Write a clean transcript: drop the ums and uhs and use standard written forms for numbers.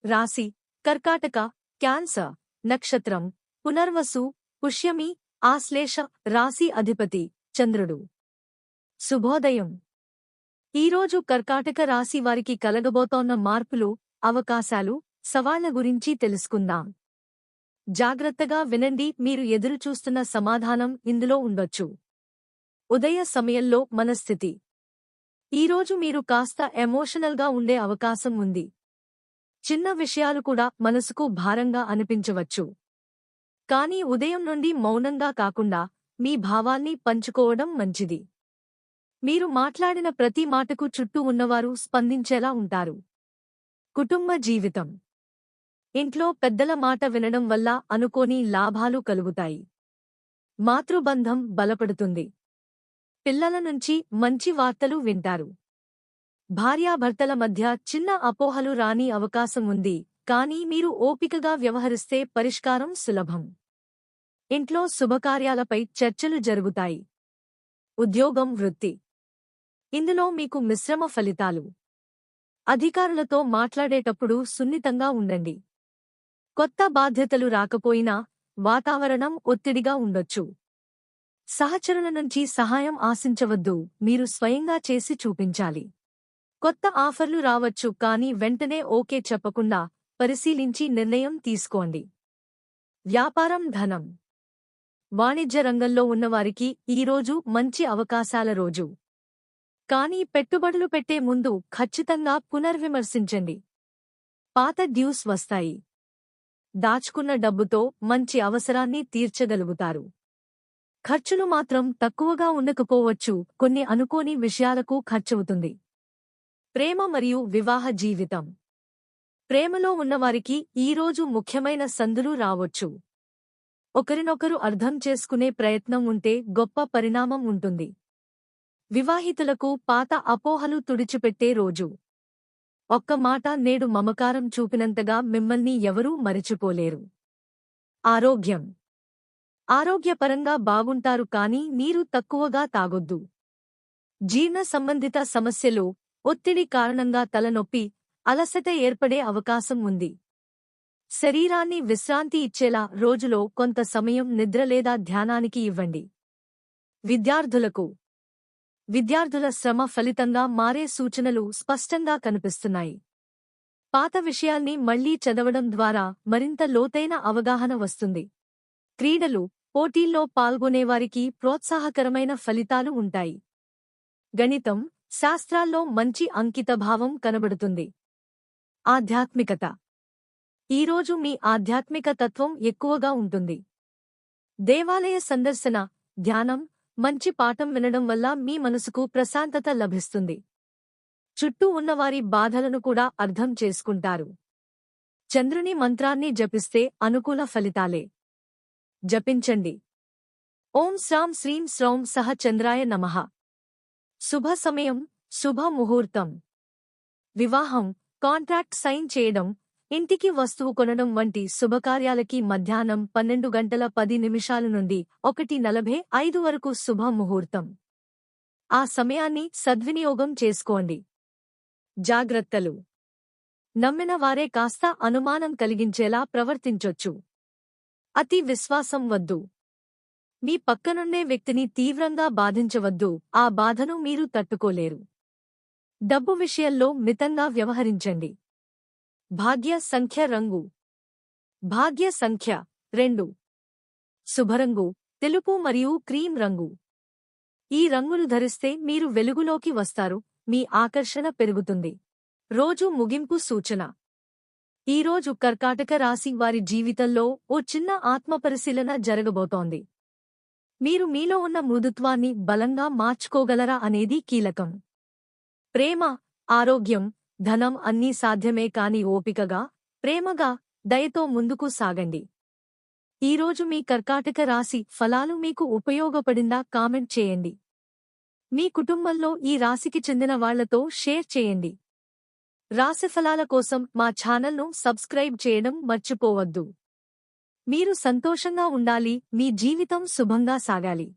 రాశి కర్కాటక, క్యాన్సర్. నక్షత్రం పునర్వసు, పుష్యమి, ఆశ్లేష. రాశి అధిపతి చంద్రుడు. శుభోదయం. ఈరోజు కర్కాటక రాశి వారికి కలగబోతోన్న మార్పులు, అవకాశాలు, సవాళ్ల గురించి తెలుసుకుందాం. జాగ్రత్తగా వినండి, మీరు ఎదురుచూస్తున్న సమాధానం ఇందులో ఉండొచ్చు. ఉదయ సమయంలో మనస్థితి. ఈరోజు మీరు కాస్త ఎమోషనల్గా ఉండే అవకాశం ఉంది. చిన్న విషయాలు కూడా మనసుకు భారంగా అనిపించవచ్చు. కానీ ఉదయం నుండి మౌనంగా కాకుండా మీ భావాల్ని పంచుకోవడం మంచిది. మీరు మాట్లాడిన ప్రతి మాటకు చుట్టూ ఉన్నవారు స్పందించేలా ఉంటారు. కుటుంబ జీవితం. ఇంట్లో పెద్దల మాట వినడం వల్ల అనుకోని లాభాలు కలుగుతాయి. మాతృబంధం బలపడుతుంది. పిల్లల నుంచి మంచి వార్తలు వింటారు. భార్యాభర్తల మధ్య చిన్న అపోహలు రాని అవకాశం ఉంది, కానీ మీరు ఓపికగా వ్యవహరిస్తే పరిష్కారం సులభం. ఇంట్లో శుభకార్యాలపై చర్చలు జరుగుతాయి. ఉద్యోగం, వృత్తి. ఇందులో మీకు మిశ్రమ ఫలితాలు. అధికారులతో మాట్లాడేటప్పుడు సున్నితంగా ఉండండి. కొత్త బాధ్యతలు రాకపోయినా వాతావరణం ఒత్తిడిగా ఉండొచ్చు. సహచరుల నుంచి సహాయం ఆశించవద్దు, మీరు స్వయంగా చేసి చూపించాలి. కొత్త ఆఫర్లు రావచ్చు, కానీ వెంటనే ఓకే చెప్పకుండా పరిశీలించి నిర్ణయం తీసుకోండి. వ్యాపారం, ధనం. వాణిజ్య రంగంలో ఉన్నవారికి ఈరోజు మంచి అవకాశాల రోజు. కానీ పెట్టుబడులు పెట్టే ముందు ఖచ్చితంగా పునర్విమర్శించండి. పాత డ్యూస్ వస్తాయి. దాచుకున్న డబ్బుతో మంచి అవసరాన్ని తీర్చగలుగుతారు. ఖర్చులు మాత్రం తక్కువగా ఉండకపోవచ్చు, కొన్ని అనుకోని విషయాలకు ఖర్చవుతుంది. ప్రేమ మరియు వివాహ జీవితం. ప్రేమలో ఉన్నవారికి ఈరోజు ముఖ్యమైన సందులు రావచ్చు. ఒకరినొకరు అర్థం చేసుకునే ప్రయత్నం ఉంటే గొప్ప పరిణామం ఉంటుంది. వివాహితులకు పాత అపోహలు తుడిచిపెట్టే రోజు. ఒక్క మాట, నేడు మమకారం చూపినంతగా మిమ్మల్ని ఎవరూ మరిచిపోలేరు. ఆరోగ్యం. ఆరోగ్యపరంగా బాగుంటారు, కానీ నీరు తక్కువగా తాగొద్దు. జీర్ణ సంబంధిత సమస్యలు, ఒత్తిడి కారణంగా తలనొప్పి, అలసట ఏర్పడే అవకాశం ఉంది. శరీరాన్ని విశ్రాంతి ఇచ్చేలా రోజులో కొంత సమయం నిద్ర లేదా ధ్యానానికి ఇవ్వండి. విద్యార్థులకు. విద్యార్థుల శ్రమ ఫలితంగా మారే సూచనలు స్పష్టంగా కనిపిస్తున్నాయి. పాత విషయాల్ని మళ్లీ చదవడం ద్వారా మరింత లోతైన అవగాహన వస్తుంది. క్రీడలు. పోటీల్లో పాల్గొనేవారికి ప్రోత్సాహకరమైన ఫలితాలు ఉంటాయి. గణితం, శాస్త్రాల్లో మంచి అంకితభావం కనబడుతుంది. ఆధ్యాత్మికత. ఈరోజు మీ ఆధ్యాత్మిక తత్వం ఎక్కువగా ఉంటుంది. దేవాలయ సందర్శన, ధ్యానం, మంచి పాఠం వినడం వల్ల మీ మనసుకు ప్రశాంతత లభిస్తుంది. చుట్టూ ఉన్నవారి బాధలను కూడా అర్థం చేసుకుంటారు. చంద్రుని మంత్రాన్ని జపిస్తే అనుకూల ఫలితాలే. జపించండి. ఓం శ్రాం శ్రీం శ్రౌం సహ చంద్రాయ నమః. శుభ సమయం, శుభ ముహూర్తం. వివాహం, కాంట్రాక్ట్ సైన్ చేయడం, ఇంటికి వస్తువు కొనడం వంటి శుభకార్యాలకి మధ్యాహ్నం 12:10 నుండి 1:45 వరకు శుభ ముహూర్తం. ఆ సమయాన్ని సద్వినియోగం చేసుకోండి. జాగ్రత్తలు. నమ్మిన వారే కాస్త అనుమానం కలిగించేలా ప్రవర్తించొచ్చు. అతి విశ్వాసం వద్దు. మీ పక్కనుండే వ్యక్తిని తీవ్రంగా బాధించవద్దు, ఆ బాధను మీరు తట్టుకోలేరు. డబ్బు విషయంలో మితంగా వ్యవహరించండి. భాగ్య సంఖ్య, రంగు. భాగ్య సంఖ్య 2. శుభరంగు తెలుపు మరియు క్రీం రంగు. ఈ రంగులు ధరిస్తే మీరు వెలుగులోకి వస్తారు, మీ ఆకర్షణ పెరుగుతుంది. రోజు ముగింపు సూచన. ఈరోజు కర్కాటక రాశి వారి జీవితంలో ఓ చిన్న ఆత్మపరిశీలన జరగబోతోంది. మీరు మీలో ఉన్న మృదుత్వాన్ని బలంగా మార్చుకోగలరా అనేది కీలకం. ప్రేమ, ఆరోగ్యం, ధనం అన్నీ సాధ్యమే, కాని ఓపికగా, ప్రేమగా, దయతో ముందుకు సాగండి. ఈరోజు మీ కర్కాటక రాశి ఫలాలు మీకు ఉపయోగపడిందా కామెంట్ చేయండి. మీ కుటుంబంలో ఈ రాశికి చెందిన వాళ్లతో షేర్ చేయండి. రాశిఫలాల కోసం మా ఛానల్ను సబ్స్క్రైబ్ చేయడం మర్చిపోవద్దు. మీరు సంతోషంగా ఉండాలి, మీ జీవితం శుభంగా సాగాలి.